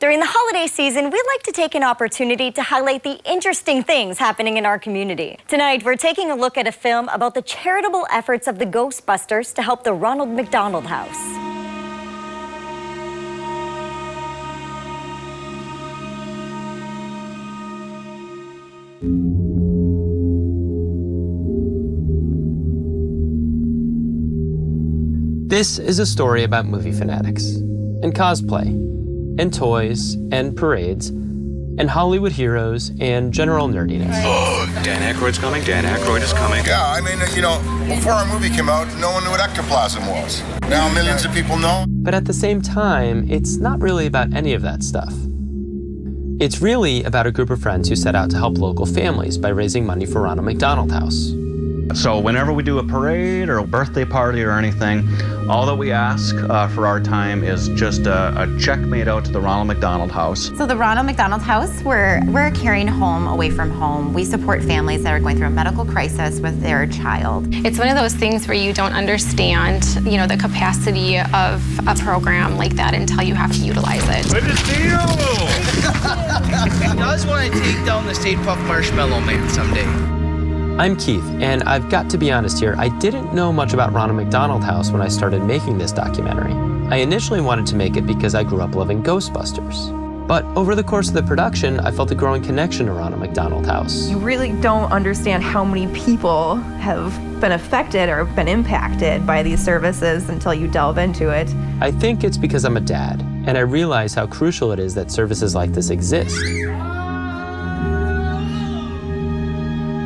During the holiday season, we like to take an opportunity to highlight the interesting things happening in our community. Tonight, we're taking a look at a film about the charitable efforts of the Ghostbusters to help the Ronald McDonald House. This is a story about movie fanatics, and cosplay, and toys, and parades, and Hollywood heroes, and general nerdiness. Oh, Dan Aykroyd's coming, Dan Aykroyd is coming. Yeah, I mean, you know, before our movie came out, no one knew what ectoplasm was. Now millions of people know. But at the same time, it's not really about any of that stuff. It's really about a group of friends who set out to help local families by raising money for Ronald McDonald House. So whenever we do a parade or a birthday party or anything, all that we ask for our time is just a check made out to the Ronald McDonald House. So the Ronald McDonald House, we're a caring home away from home. We support families that are going through a medical crisis with their child. It's one of those things where you don't understand, you know, the capacity of a program like that until you have to utilize it. Good to see you! He does want to take down the Stay Puft Marshmallow Man someday. I'm Keith, and I've got to be honest here, I didn't know much about Ronald McDonald House when I started making this documentary. I initially wanted to make it because I grew up loving Ghostbusters. But over the course of the production, I felt a growing connection to Ronald McDonald House. You really don't understand how many people have been affected or been impacted by these services until you delve into it. I think it's because I'm a dad, and I realize how crucial it is that services like this exist.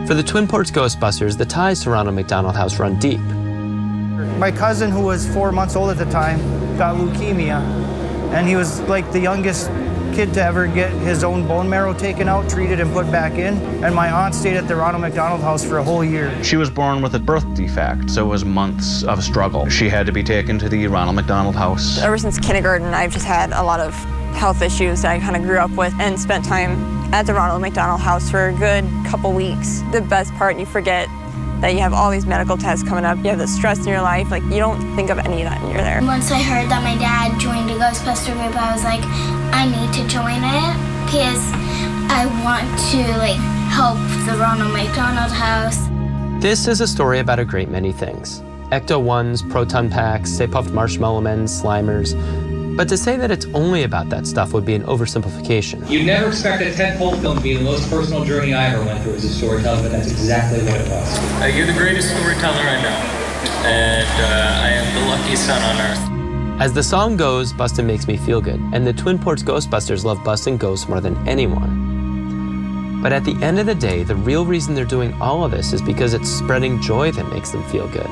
For the Twin Ports Ghostbusters, the ties to Ronald McDonald House run deep. My cousin, who was 4 months old at the time, got leukemia, and he was like the youngest kid to ever get his own bone marrow taken out, treated, and put back in. And my aunt stayed at the Ronald McDonald House for a whole year. She was born with a birth defect, so it was months of struggle. She had to be taken to the Ronald McDonald House. Ever since kindergarten, I've just had a lot of health issues that I kind of grew up with and spent time at the Ronald McDonald House for a good couple weeks. The best part, you forget that you have all these medical tests coming up. You have the stress in your life. Like, you don't think of any of that when you're there. Once I heard that my dad joined a Ghostbuster group, I was like, I need to join it because I want to, like, help the Ronald McDonald House. This is a story about a great many things. Ecto-1s, proton packs, Stay Puft Marshmallow Men, Slimers. But to say that it's only about that stuff would be an oversimplification. You'd never expect a tentpole film to be the most personal journey I ever went through as a storyteller, but that's exactly what it was. You're the greatest storyteller I know, and I am the luckiest son on earth. As the song goes, Bustin' makes me feel good, and the Twin Ports Ghostbusters love busting ghosts more than anyone. But at the end of the day, the real reason they're doing all of this is because it's spreading joy that makes them feel good.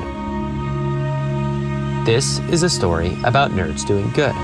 This is a story about nerds doing good.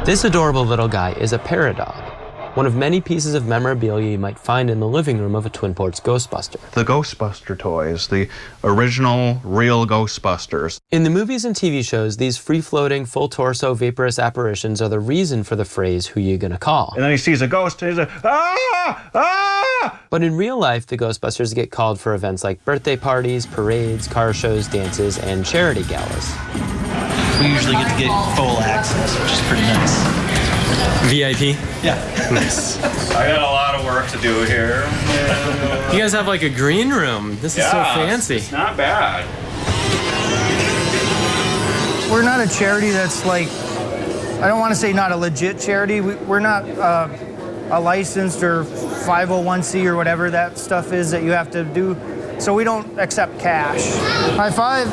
This adorable little guy is a Paradog, one of many pieces of memorabilia you might find in the living room of a Twin Ports Ghostbuster. The Ghostbuster toys, the original, real Ghostbusters. In the movies and TV shows, these free-floating, full-torso, vaporous apparitions are the reason for the phrase, "Who you gonna call?" And then he sees a ghost and he's like, ah! Ah! But in real life, the Ghostbusters get called for events like birthday parties, parades, car shows, dances, and charity galas. We usually get to get full access, which is pretty nice. VIP? Yeah. Nice. I got a lot of work to do here. You guys have like a green room. This is so fancy. It's not bad. We're not a charity that's like, I don't want to say not a legit charity. We're not a licensed or 501c or whatever that stuff is that you have to do. So we don't accept cash. High five.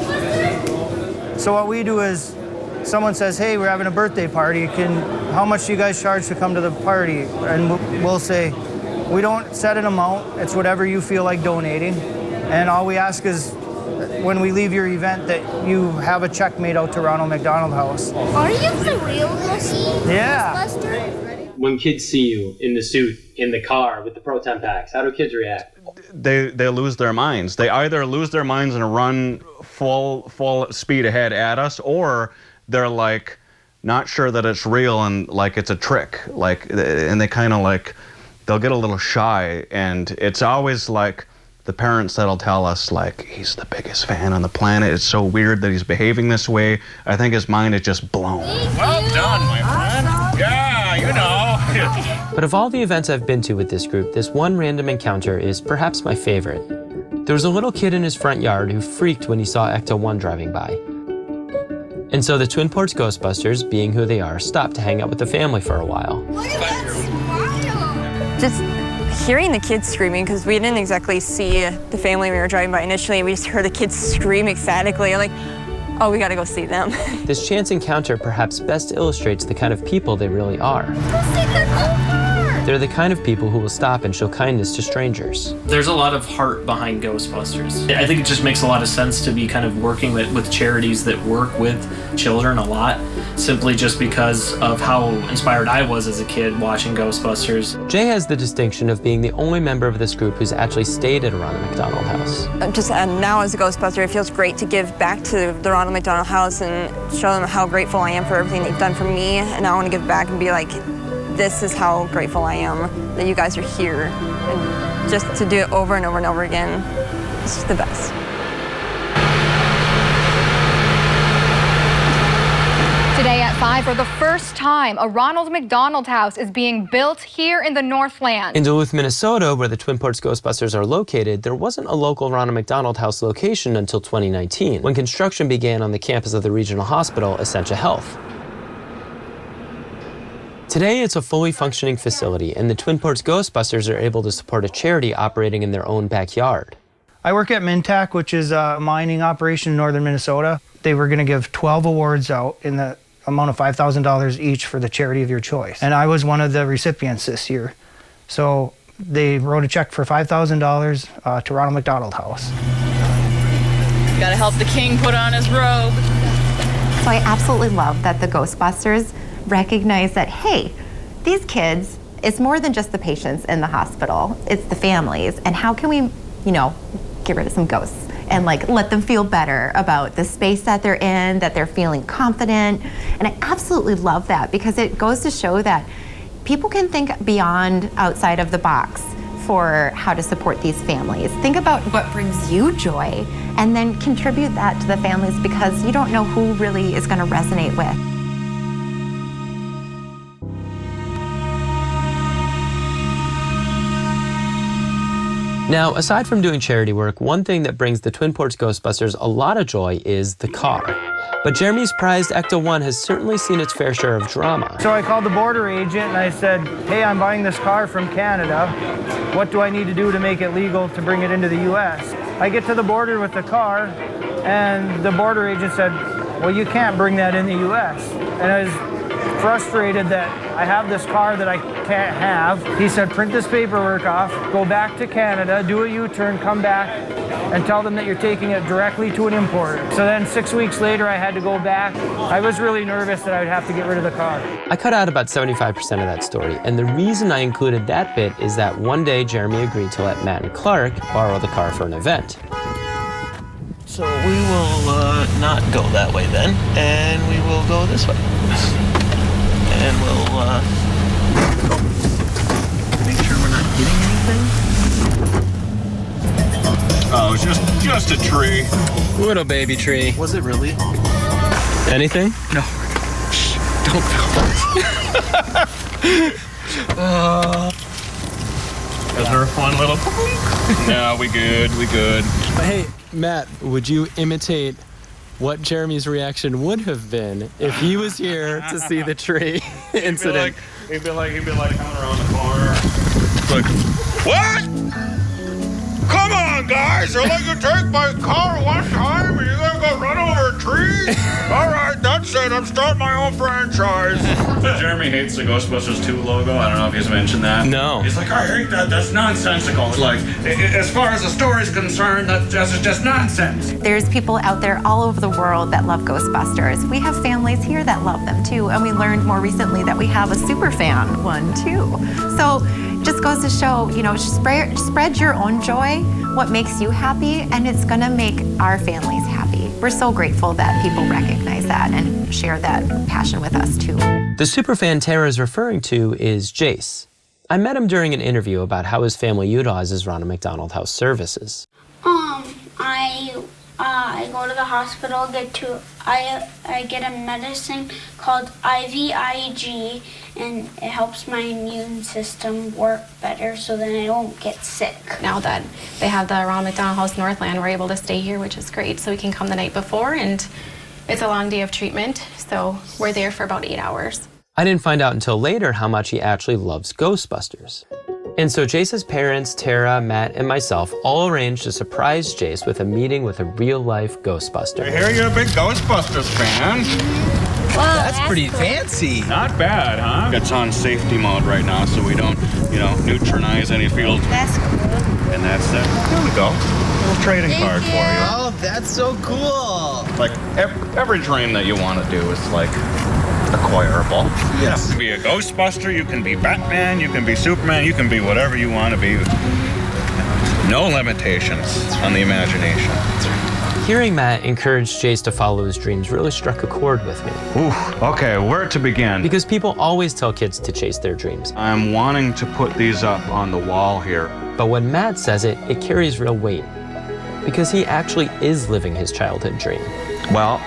So what we do is, someone says, hey, we're having a birthday party. How much do you guys charge to come to the party? And we'll say, we don't set an amount. It's whatever you feel like donating. And all we ask is, when we leave your event, that you have a check made out to Ronald McDonald House. Are you the real Ghostbuster? Yeah. when kids see you in the suit, in the car, with the proton packs? How do kids react? They lose their minds. They either lose their minds and run full speed ahead at us, or they're like not sure that it's real and like it's a trick. Like, and they kind of like, they'll get a little shy, and it's always like the parents that'll tell us, like, he's the biggest fan on the planet. It's so weird that he's behaving this way. I think his mind is just blown. Well done, my friend. Yeah, you know. But of all the events I've been to with this group, this one random encounter is perhaps my favorite. There was a little kid in his front yard who freaked when he saw Ecto-1 driving by. And so the Twin Ports Ghostbusters, being who they are, stopped to hang out with the family for a while. Look at that smile! Just hearing the kids screaming, because we didn't exactly see the family when we were driving by initially. We just heard the kids scream ecstatically. I'm like, oh, we gotta go see them. This chance encounter perhaps best illustrates the kind of people they really are. Go see their old car! They're the kind of people who will stop and show kindness to strangers. There's a lot of heart behind Ghostbusters. I think it just makes a lot of sense to be kind of working with charities that work with children a lot, simply just because of how inspired I was as a kid watching Ghostbusters. Jay has the distinction of being the only member of this group who's actually stayed at a Ronald McDonald House. Just now as a Ghostbuster, it feels great to give back to the Ronald McDonald House and show them how grateful I am for everything they've done for me. And I want to give back and be like, this is how grateful I am that you guys are here. And just to do it over and over and over again, it's just the best. Today at 5, for the first time, a Ronald McDonald House is being built here in the Northland. In Duluth, Minnesota, where the Twin Ports Ghostbusters are located, there wasn't a local Ronald McDonald House location until 2019, when construction began on the campus of the regional hospital, Essentia Health. Today, it's a fully functioning facility, and the Twin Ports Ghostbusters are able to support a charity operating in their own backyard. I work at Mintac, which is a mining operation in northern Minnesota. They were going to give 12 awards out in the amount of $5,000 each for the charity of your choice. And I was one of the recipients this year. So they wrote a check for $5,000 to Ronald McDonald House. Gotta help the king put on his robe. So I absolutely love that the Ghostbusters recognize that, hey, these kids, it's more than just the patients in the hospital, it's the families. And how can we, you know, get rid of some ghosts and like let them feel better about the space that they're in, that they're feeling confident. And I absolutely love that, because it goes to show that people can think beyond outside of the box for how to support these families. Think about what brings you joy and then contribute that to the families, because you don't know who really is going to resonate with. Now, aside from doing charity work, one thing that brings the Twin Ports Ghostbusters a lot of joy is the car. But Jeremy's prized Ecto-1 has certainly seen its fair share of drama. So I called the border agent and I said, hey, I'm buying this car from Canada. What do I need to do to make it legal to bring it into the U.S.? I get to the border with the car, and the border agent said, well, you can't bring that in the U.S. And I was frustrated that I have this car that I can't have. He said, print this paperwork off, go back to Canada, do a U-turn, come back, and tell them that you're taking it directly to an importer. So then 6 weeks later, I had to go back. I was really nervous that I would have to get rid of the car. I cut out about 75% of that story, and the reason I included that bit is that one day Jeremy agreed to let Matt and Clark borrow the car for an event. So we will not go that way then, and we will go this way. And we'll make sure we're not hitting anything. Oh, it's just a tree. Little baby tree. Was it really? Anything? No. Shh, don't Is there a fun little... No, we good. Hey, Matt, would you imitate what Jeremy's reaction would have been if he was here to see the tree incident? He'd be like coming around the corner. Like, what? Come on, guys! You're like, you take my car one time and you're gonna go run over a tree? All right, that's That's it. I'm starting my own franchise. So Jeremy hates the Ghostbusters 2 logo. I don't know if he's mentioned that. No. He's like, I hate that. That's nonsensical. Like, as far as the story's concerned, that's just nonsense. There's people out there all over the world that love Ghostbusters. We have families here that love them too, and we learned more recently that we have a super fan one too. So just goes to show, you know, spread your own joy, what makes you happy, and it's gonna make our families happy. We're so grateful that people recognize that and share that passion with us too. The superfan Tara is referring to is Jace. I met him during an interview about how his family utilizes Ronald McDonald House services. I go to the hospital, I get a medicine called IVIG, and it helps my immune system work better so then I don't get sick. Now that they have the Ronald McDonald House Northland, we're able to stay here, which is great. So we can come the night before, and it's a long day of treatment, so we're there for about 8 hours. I didn't find out until later how much he actually loves Ghostbusters. And so Jace's parents, Tara, Matt, and myself all arranged to surprise Jace with a meeting with a real-life Ghostbuster. I hear you're a big Ghostbusters fan. Wow, that's pretty fancy. Not bad, huh? It's on safety mode right now, so we don't, neutralize any fields. That's cool. And that's it. There we go. A little trading card for you. Oh, that's so cool. Like, every dream that you want to do is, like, acquirable. Yes. You can be a Ghostbuster, you can be Batman, you can be Superman, you can be whatever you want to be. No limitations on the imagination. Hearing Matt encourage Jace to follow his dreams really struck a chord with me. Ooh, okay, where to begin? Because people always tell kids to chase their dreams. I'm wanting to put these up on the wall here. But when Matt says it, it carries real weight. Because he actually is living his childhood dream. Well,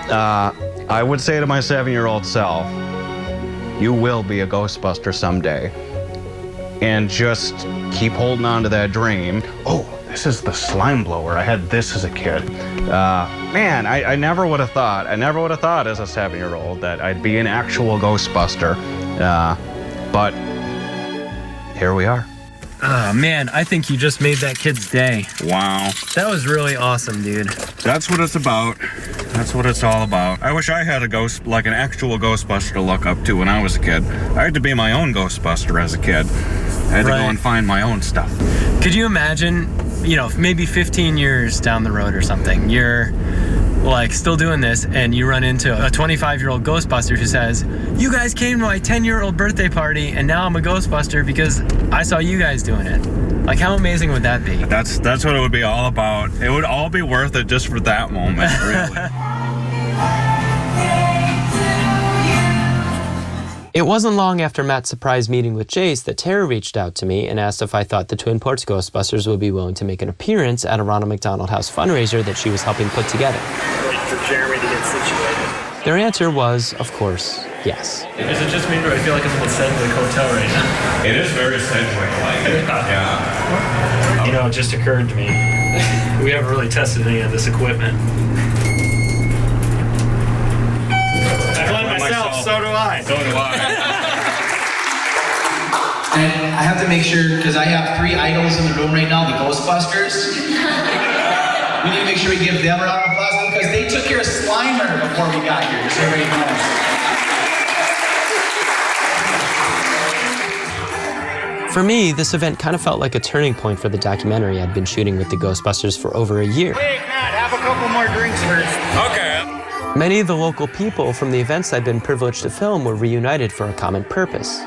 I would say to my 7-year-old self, you will be a Ghostbuster someday. And just keep holding on to that dream. Oh, this is the slime blower. I had this as a kid. Man, I never would have thought as a 7-year-old that I'd be an actual Ghostbuster. But here we are. Oh, man, I think you just made that kid's day. Wow. That was really awesome, dude. That's what it's about. That's what it's all about. I wish I had a ghost, like an actual Ghostbuster to look up to when I was a kid. I had to be my own Ghostbuster as a kid. I had to go and find my own stuff. Could you imagine, maybe 15 years down the road or something, you're like still doing this and you run into a 25-year-old Ghostbuster who says, you guys came to my 10-year-old birthday party and now I'm a Ghostbuster because I saw you guys doing it. Like, how amazing would that be? That's what it would be all about. It would all be worth it just for that moment, really. It wasn't long after Matt's surprise meeting with Jace that Tara reached out to me and asked if I thought the Twin Ports Ghostbusters would be willing to make an appearance at a Ronald McDonald House fundraiser that she was helping put together. Waiting for Jeremy to get situated. Their answer was, of course, yes. Is it just me or I feel like I'm in the Sedgwick Hotel right now? It is very Sedgwick-like. Yeah. It just occurred to me. We haven't really tested any of this equipment. I blame myself, so do I. So do I. And I have to make sure, because I have 3 idols in the room right now, the Ghostbusters. We need to make sure we give them a round of applause because they took care of Slimer before we got here, just so everybody knows. For me, this event kind of felt like a turning point for the documentary I'd been shooting with the Ghostbusters for over a year. Wait, Matt, have a couple more drinks first. Okay. Many of the local people from the events I'd been privileged to film were reunited for a common purpose,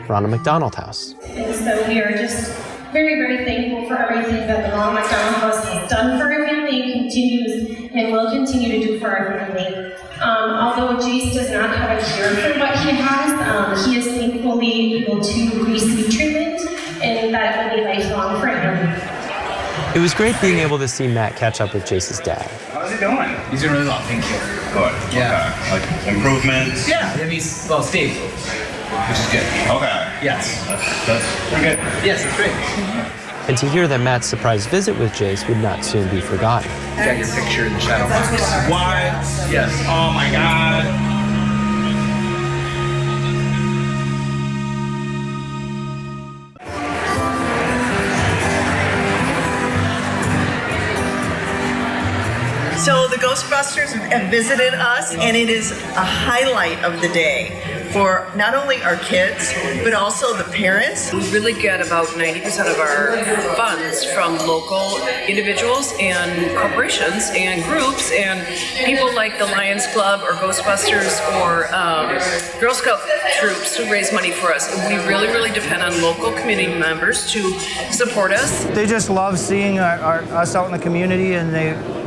Ronald McDonald House. And so we are just very, very thankful for everything that the Ronald McDonald House has done for our family and continues and will continue to do for our family. Although Jace does not have a cure for what he has, he is thankfully able to receive treatment and that it will be lifelong for him. It was great being able to see Matt catch up with Jace's dad. How's he doing? He's doing really well, thank you. Good. Yeah. Okay. Like improvements? Yeah, he's, stable, which is good. Okay. Yes. That's pretty good. Yes, that's great. And to hear that Matt's surprise visit with Jace would not soon be forgotten. Got your picture in the shadow box. What? Yes. Oh my God. So the Ghostbusters have visited us, and it is a highlight of the day for not only our kids, but also the parents. We really get about 90% of our funds from local individuals and corporations and groups and people like the Lions Club or Ghostbusters or Girl Scout troops who raise money for us. We really depend on local community members to support us. They just love seeing us out in the community, and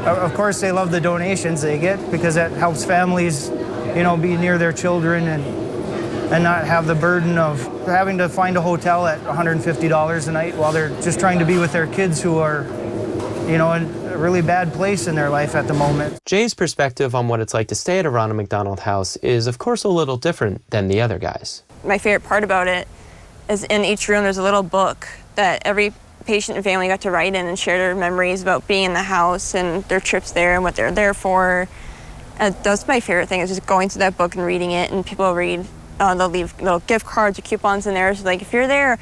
of course they love the donations they get because that helps families, be near their children and not have the burden of having to find a hotel at $150 a night while they're just trying to be with their kids who are, in a really bad place in their life at the moment. Jay's perspective on what it's like to stay at a Ronald McDonald House is, of course, a little different than the other guys. My favorite part about it is in each room there's a little book that every patient and family got to write in and share their memories about being in the house and their trips there and what they're there for. That's my favorite thing, is just going through that book and reading it, and people read. They'll leave little gift cards or coupons in there. So like, if you're there,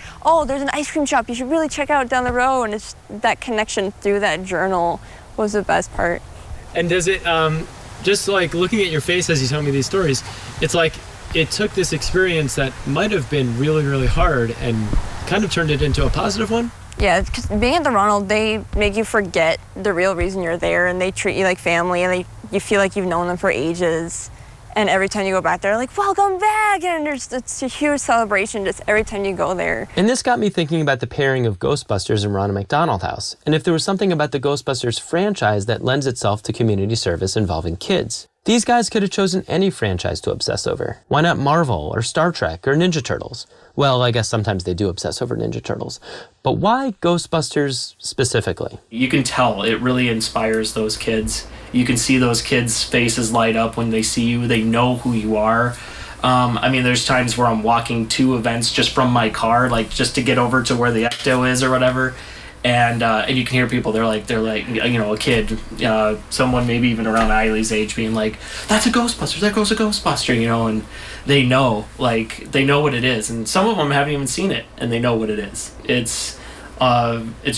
there's an ice cream shop, you should really check out down the road. And it's that connection through that journal was the best part. And does it, just like looking at your face as you tell me these stories, it's like it took this experience that might have been really hard and kind of turned it into a positive one? Yeah, because being at the Ronald, they make you forget the real reason you're there, and they treat you like family, and you feel like you've known them for ages. And every time you go back there, like, welcome back! And it's a huge celebration just every time you go there. And this got me thinking about the pairing of Ghostbusters and Ronald McDonald House, and if there was something about the Ghostbusters franchise that lends itself to community service involving kids. These guys could have chosen any franchise to obsess over. Why not Marvel or Star Trek or Ninja Turtles? Well, I guess sometimes they do obsess over Ninja Turtles. But why Ghostbusters specifically? You can tell it really inspires those kids. You can see those kids' faces light up when they see you. They know who you are. There's times where I'm walking to events just from my car, like just to get over to where the Ecto is or whatever. And you can hear people, they're like, a kid, someone maybe even around Eileen's age being like, that's a Ghostbuster, there goes a Ghostbuster, and they know what it is. And some of them haven't even seen it, and they know what it is. It's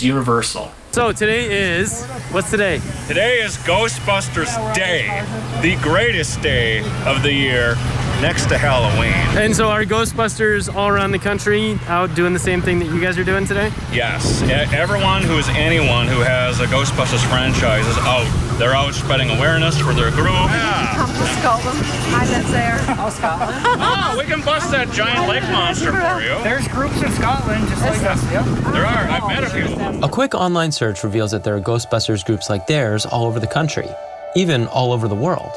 universal. So what's today? Today is Ghostbusters Day, the greatest day of the year, next to Halloween. And so are Ghostbusters all around the country out doing the same thing that you guys are doing today? Yes. Anyone who has a Ghostbusters franchise is out. They're out spreading awareness for their group. Yeah. Come to Scotland. I live there. Oh, Scotland. We can bust that giant lake monster for you. There's groups in Scotland just like us. Yep. There are. I've met a few. A quick online search reveals that there are Ghostbusters groups like theirs all over the country, even all over the world.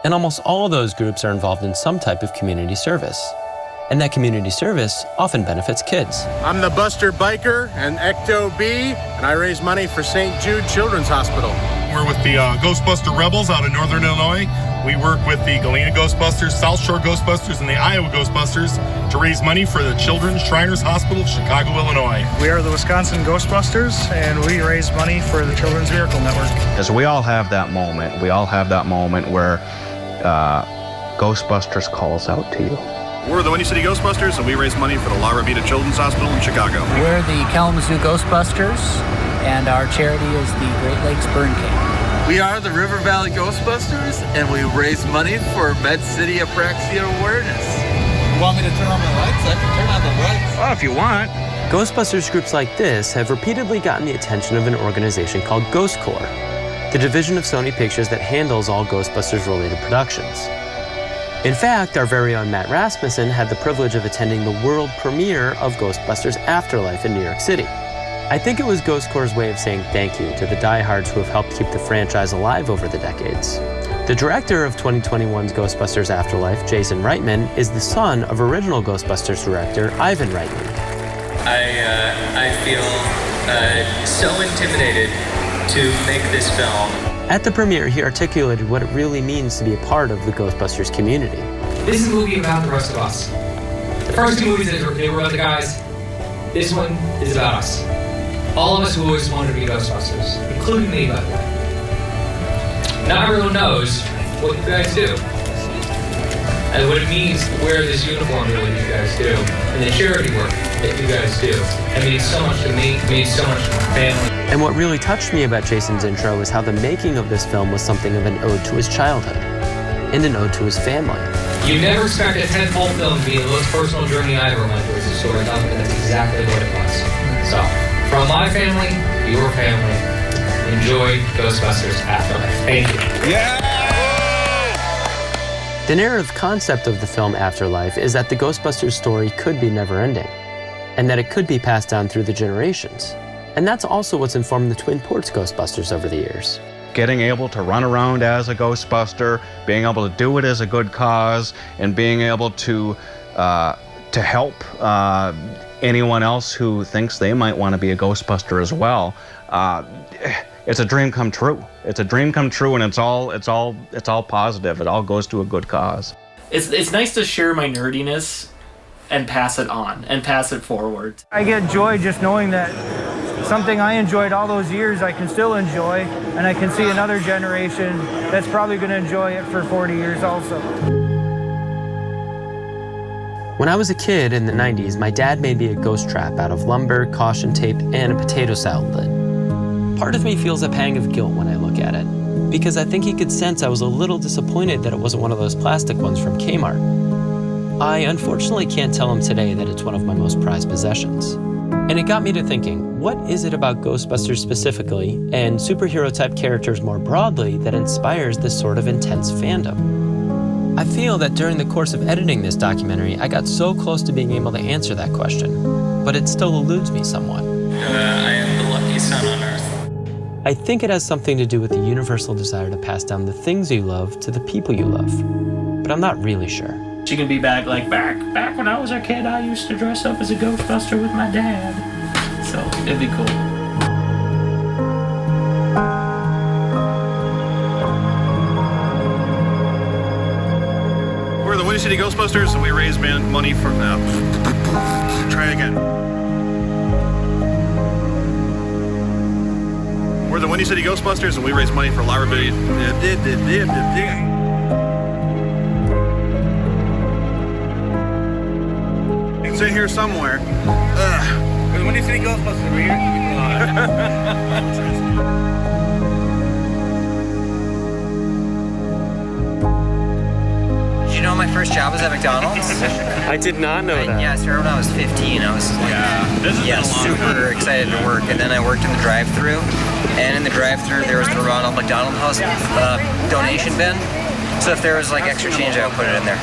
And almost all of those groups are involved in some type of community service. And that community service often benefits kids. I'm the Buster Biker and Ecto B, and I raise money for St. Jude Children's Hospital. We're with the Ghostbuster Rebels out of Northern Illinois. We work with the Galena Ghostbusters, South Shore Ghostbusters, and the Iowa Ghostbusters to raise money for the Children's Shriners Hospital of Chicago, Illinois. We are the Wisconsin Ghostbusters, and we raise money for the Children's Miracle Network. Because we all have that moment. We all have that moment where Ghostbusters calls out to you. We're the Windy City Ghostbusters, and we raise money for the La Rabida Children's Hospital in Chicago. We're the Kalamazoo Ghostbusters, and our charity is the Great Lakes Burn Camp. We are the River Valley Ghostbusters, and we raise money for Med City Apraxia Awareness. You want me to turn on the lights? I can turn on the lights. Well, if you want. Ghostbusters groups like this have repeatedly gotten the attention of an organization called Ghost Corps, the division of Sony Pictures that handles all Ghostbusters-related productions. In fact, our very own Matt Rasmussen had the privilege of attending the world premiere of Ghostbusters Afterlife in New York City. I think it was Ghost Corps' way of saying thank you to the diehards who have helped keep the franchise alive over the decades. The director of 2021's Ghostbusters Afterlife, Jason Reitman, is the son of original Ghostbusters director Ivan Reitman. I feel so intimidated to make this film. At the premiere, he articulated what it really means to be a part of the Ghostbusters community. This is a movie about the rest of us. The first two movies, they were about the guys. This one is about us. All of us who always wanted to be Ghostbusters, including me, by the way. Not everyone knows what you guys do. And what it means to wear this uniform that you guys do, and the charity work. that you guys do. It means so much to me, it means so much to my family. And what really touched me about Jason's intro was how the making of this film was something of an ode to his childhood and an ode to his family. You never expect a tentpole film to be the most personal journey I ever went through as a storyteller, and that's exactly what it was. So, from my family, your family, enjoy Ghostbusters Afterlife. Thank you. Yeah! The narrative concept of the film Afterlife is that the Ghostbusters story could be never-ending, and that it could be passed down through the generations. And that's also what's informed the Twin Ports Ghostbusters over the years. Getting able to run around as a Ghostbuster, being able to do it as a good cause, and being able to help anyone else who thinks they might want to be a Ghostbuster as well. It's a dream come true. It's a dream come true, and it's all positive. It all goes to a good cause. It's nice to share my nerdiness and pass it on and pass it forward. I get joy just knowing that something I enjoyed all those years I can still enjoy, and I can see another generation that's probably going to enjoy it for 40 years also. When I was a kid in the 90s, my dad made me a ghost trap out of lumber, caution tape, and a potato salad lid. Part of me feels a pang of guilt when I look at it, because I think he could sense I was a little disappointed that it wasn't one of those plastic ones from Kmart. I unfortunately can't tell him today that it's one of my most prized possessions. And it got me to thinking, what is it about Ghostbusters specifically, and superhero-type characters more broadly, that inspires this sort of intense fandom? I feel that during the course of editing this documentary, I got so close to being able to answer that question, but it still eludes me somewhat. I am the lucky son on Earth. I think it has something to do with the universal desire to pass down the things you love to the people you love, but I'm not really sure. She can be back back when I was a kid, I used to dress up as a Ghostbuster with my dad. So it'd be cool. We're the Windy City Ghostbusters, and we raise money for... try again. We're the Windy City Ghostbusters, and we raise money for liability. It's in here somewhere. We're the Windy City Ghostbusters over here. Did you know my first job was at McDonald's? I did not know that. Yeah, I started when I was 15. I was like, super excited to work. And then I worked in the drive-thru. And in the drive-thru, there was the Ronald McDonald House donation bin. So if there was like extra change, I would put it in there.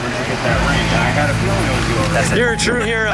That's it. You're a true hero.